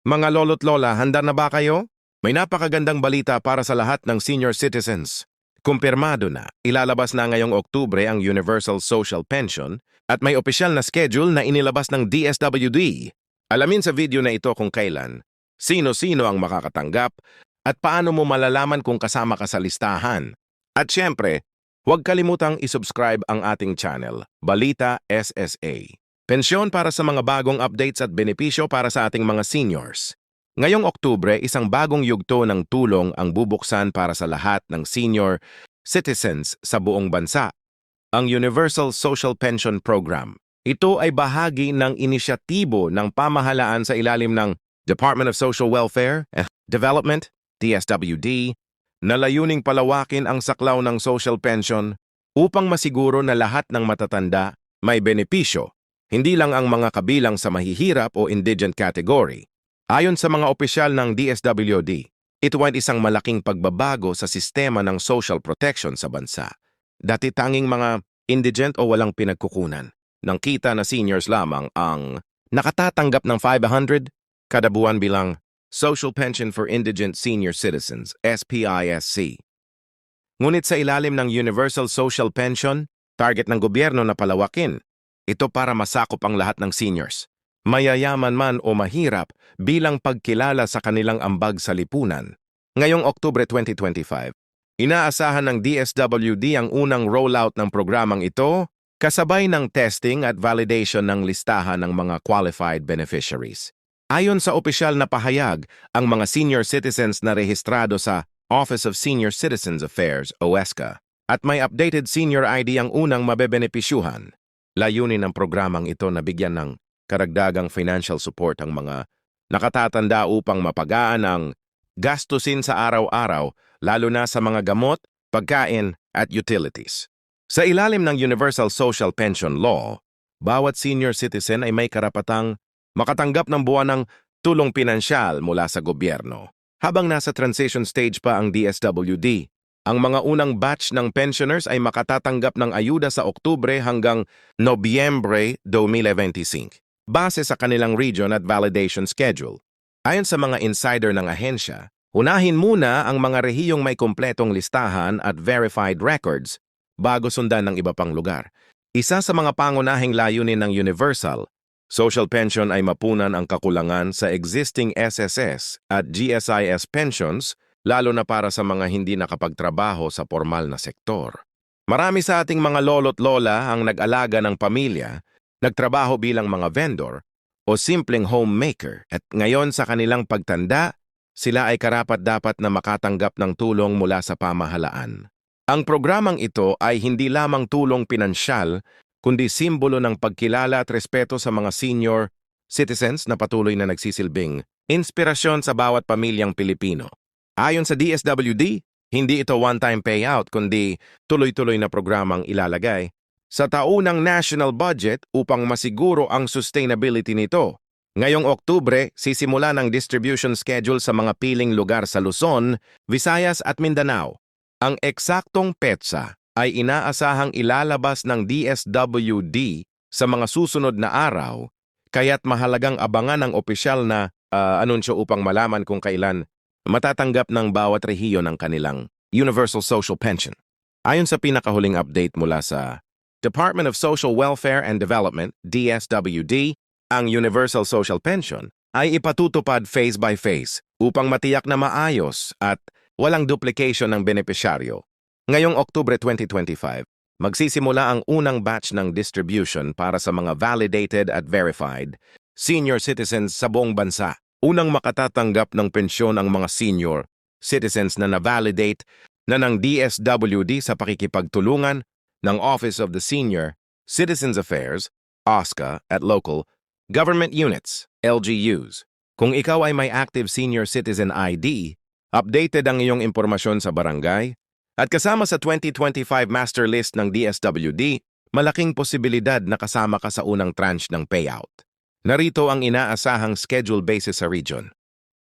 Mga lolo't lola, handa na ba kayo? May napakagandang balita para sa lahat ng senior citizens. Kumpirmado na, ilalabas na ngayong Oktubre ang Universal Social Pension at may opisyal na schedule na inilabas ng DSWD. Alamin sa video na ito kung kailan, sino-sino ang makakatanggap at paano mo malalaman kung kasama ka sa listahan. At syempre, huwag kalimutang isubscribe ang ating channel, Balita SSA. Pensyon para sa mga bagong updates at benepisyo para sa ating mga seniors. Ngayong Oktubre, isang bagong yugto ng tulong ang bubuksan para sa lahat ng senior citizens sa buong bansa, ang Universal Social Pension Program. Ito ay bahagi ng inisyatibo ng pamahalaan sa ilalim ng Department of Social Welfare and Development, DSWD, na layuning palawakin ang saklaw ng social pension upang masiguro na lahat ng matatanda may benepisyo, hindi lang ang mga kabilang sa mahihirap o indigent category. Ayon sa mga opisyal ng DSWD, ito ay isang malaking pagbabago sa sistema ng social protection sa bansa. Dati tanging mga indigent o walang pinagkukunan ng kita na seniors lamang ang nakatatanggap ng 500 kada buwan bilang Social Pension for Indigent Senior Citizens, SPISC. Ngunit sa ilalim ng Universal Social Pension, target ng gobyerno na palawakin ito para masakop ang lahat ng seniors, mayayaman man o mahirap bilang pagkilala sa kanilang ambag sa lipunan. Ngayong Oktubre 2025, inaasahan ng DSWD ang unang rollout ng programang ito kasabay ng testing at validation ng listahan ng mga qualified beneficiaries. Ayon sa opisyal na pahayag, ang mga senior citizens na rehistrado sa Office of Senior Citizens Affairs, OSCA, at may updated senior ID ang unang mabebenepisyuhan. Layunin ng programang ito na bigyan ng karagdagang financial support ang mga nakatatanda upang mapagaan ang gastusin sa araw-araw, lalo na sa mga gamot, pagkain at utilities. Sa ilalim ng Universal Social Pension Law, bawat senior citizen ay may karapatang makatanggap ng buwanang tulong pinansyal mula sa gobyerno. Habang nasa transition stage pa ang DSWD, ang mga unang batch ng pensioners ay makatatanggap ng ayuda sa Oktubre hanggang Nobyembre 2025, base sa kanilang region at validation schedule. Ayon sa mga insider ng ahensya, unahin muna ang mga rehiyong may kumpletong listahan at verified records bago sundan ng iba pang lugar. Isa sa mga pangunahing layunin ng Universal Social Pension ay mapunan ang kakulangan sa existing SSS at GSIS pensions, lalo na para sa mga hindi nakapagtrabaho sa formal na sektor. Marami sa ating mga lolo't lola ang nag-alaga ng pamilya, nagtrabaho bilang mga vendor o simpleng homemaker at ngayon sa kanilang pagtanda, sila ay karapat-dapat na makatanggap ng tulong mula sa pamahalaan. Ang programang ito ay hindi lamang tulong pinansyal, kundi simbolo ng pagkilala at respeto sa mga senior citizens na patuloy na nagsisilbing inspirasyon sa bawat pamilyang Pilipino. Ayon sa DSWD, hindi ito one-time payout kundi tuloy-tuloy na programang ilalagay sa taunang national budget upang masiguro ang sustainability nito. Ngayong Oktubre, sisimula ng distribution schedule sa mga piling lugar sa Luzon, Visayas at Mindanao. Ang eksaktong petsa ay inaasahang ilalabas ng DSWD sa mga susunod na araw, kaya't mahalagang abangan ang opisyal na anunsyo upang malaman kung kailan matatanggap ng bawat rehiyon ng kanilang Universal Social Pension. Ayon sa pinakahuling update mula sa Department of Social Welfare and Development, DSWD, ang Universal Social Pension ay ipatutupad phase by phase upang matiyak na maayos at walang duplication ng benepisyaryo. Ngayong Oktubre 2025, magsisimula ang unang batch ng distribution para sa mga validated at verified senior citizens sa buong bansa. Unang makatatanggap ng pensyon ang mga senior citizens na na-validate na ng DSWD sa pakikipagtulungan ng Office of the Senior Citizens Affairs, OSCA, at local government units, LGUs. Kung ikaw ay may active senior citizen ID, updated ang iyong impormasyon sa barangay, at kasama sa 2025 master list ng DSWD, malaking posibilidad na kasama ka sa unang tranche ng payout. Narito ang inaasahang schedule basis sa region.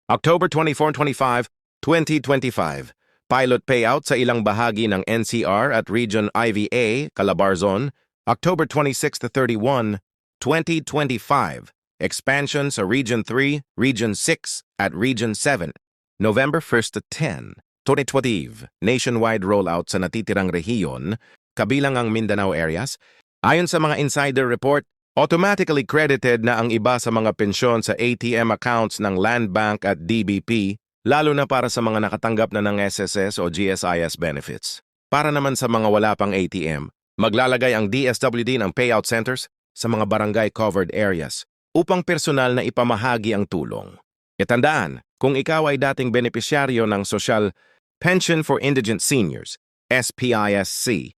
October 24-25, 2025, pilot payout sa ilang bahagi ng NCR at Region IVA, Calabarzon, October 26-31, 2025, expansion sa Region 3, Region 6, at Region 7. November 1 to 10, 2020, nationwide rollout sa natitirang rehiyon, kabilang ang Mindanao areas. Ayon sa mga insider report, automatically credited na ang iba sa mga pensyon sa ATM accounts ng Land Bank at DBP, lalo na para sa mga nakatanggap na ng SSS o GSIS benefits. Para naman sa mga wala pang ATM, maglalagay ang DSWD ng payout centers sa mga barangay covered areas upang personal na ipamahagi ang tulong. Itandaan, kung ikaw ay dating benepisyaryo ng Social Pension for Indigent Seniors, SPISC,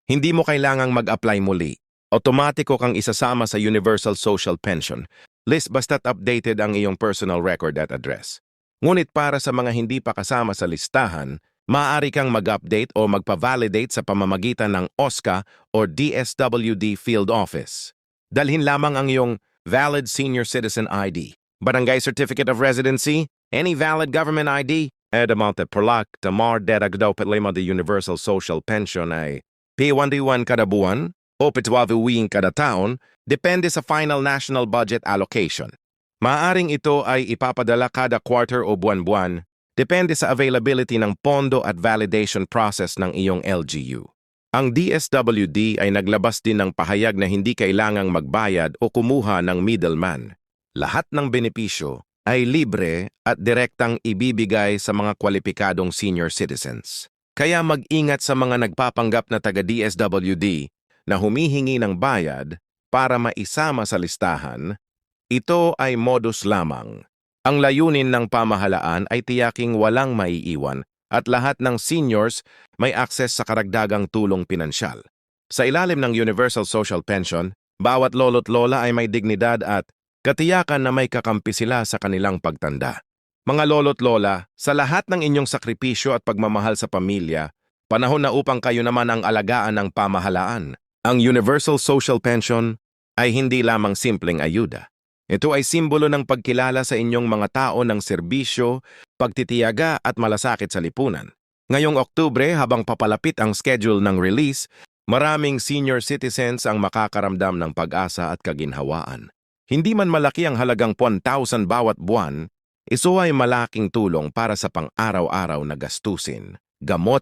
hindi mo kailangang mag-apply muli. Otomatiko kang isasama sa Universal Social Pension list basta't updated ang iyong personal record at address. Ngunit para sa mga hindi pa kasama sa listahan, maaari kang mag-update o magpa-validate sa pamamagitan ng OSCA or DSWD Field Office. Dalhin lamang ang iyong valid senior citizen ID, barangay certificate of residency, any valid government ID, edamante perlak, tamar dedagdaw patlema de Universal Social Pension ay P1D1 kada buwan o pitwaviwing kada taon, depende sa final national budget allocation. Maaring ito ay ipapadala kada quarter o buwan-buwan, depende sa availability ng pondo at validation process ng iyong LGU. Ang DSWD ay naglabas din ng pahayag na hindi kailangang magbayad o kumuha ng middleman. Lahat ng benepisyo ay libre at direktang ibibigay sa mga kwalipikadong senior citizens. Kaya mag-ingat sa mga nagpapanggap na taga-DSWD na humihingi ng bayad para maisama sa listahan. Ito ay modus lamang. Ang layunin ng pamahalaan ay tiyaking walang maiiwan at lahat ng seniors may akses sa karagdagang tulong pinansyal. Sa ilalim ng Universal Social Pension, bawat lolo't lola ay may dignidad at katiyakan na may kakampi sila sa kanilang pagtanda. Mga lolo't lola, sa lahat ng inyong sakripisyo at pagmamahal sa pamilya, panahon na upang kayo naman ang alagaan ng pamahalaan. Ang Universal Social Pension ay hindi lamang simpleng ayuda. Ito ay simbolo ng pagkilala sa inyong mga tao ng serbisyo, pagtitiyaga at malasakit sa lipunan. Ngayong Oktubre, habang papalapit ang schedule ng release, maraming senior citizens ang makakaramdam ng pag-asa at kaginhawaan. Hindi man malaki ang halagang 1,000 bawat buwan, ito ay malaking tulong para sa pang-araw-araw na gastusin, gamot,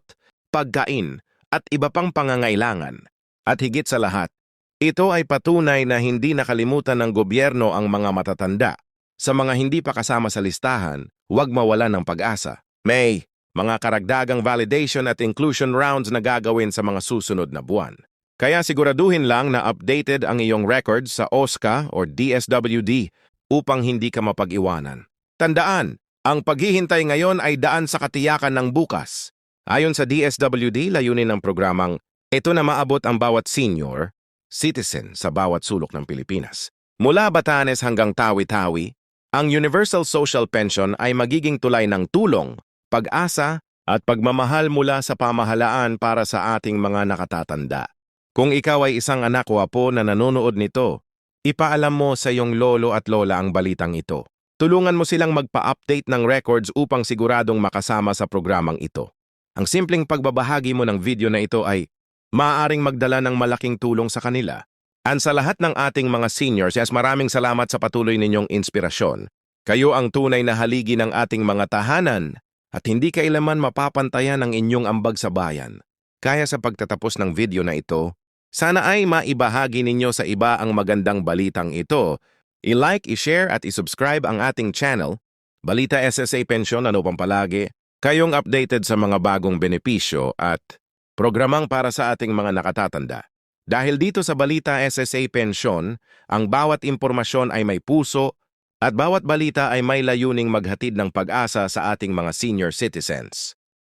pagkain, at iba pang pangangailangan. At higit sa lahat, ito ay patunay na hindi nakalimutan ng gobyerno ang mga matatanda. Sa mga hindi pa kasama sa listahan, huwag mawalan ng pag-asa. May mga karagdagang validation at inclusion rounds na gagawin sa mga susunod na buwan. Kaya siguraduhin lang na updated ang iyong records sa OSCA or DSWD upang hindi ka mapag-iwanan. Tandaan, ang paghihintay ngayon ay daan sa katiyakan ng bukas. Ayon sa DSWD, layunin ng programang ito na maabot ang bawat senior citizen sa bawat sulok ng Pilipinas. Mula Batanes hanggang Tawi-Tawi, ang Universal Social Pension ay magiging tulay ng tulong, pag-asa at pagmamahal mula sa pamahalaan para sa ating mga nakatatanda. Kung ikaw ay isang anak o apo na nanonood nito, ipaalam mo sa iyong lolo at lola ang balitang ito. Tulungan mo silang magpa-update ng records upang siguradong makasama sa programang ito. Ang simpleng pagbabahagi mo ng video na ito ay maaaring magdala ng malaking tulong sa kanila. At sa lahat ng ating mga seniors, maraming salamat sa patuloy ninyong inspirasyon. Kayo ang tunay na haligi ng ating mga tahanan at hindi kailanman mapapantayan ang inyong ambag sa bayan. Kaya sa pagtatapos ng video na ito, sana ay maibahagi ninyo sa iba ang magandang balitang ito. I-like, i-share at i-subscribe ang ating channel, Balita SSA Pension, ano pang palagi, kayong updated sa mga bagong benepisyo at programang para sa ating mga nakatatanda. Dahil dito sa Balita SSA Pension, ang bawat impormasyon ay may puso at bawat balita ay may layuning maghatid ng pag-asa sa ating mga senior citizens.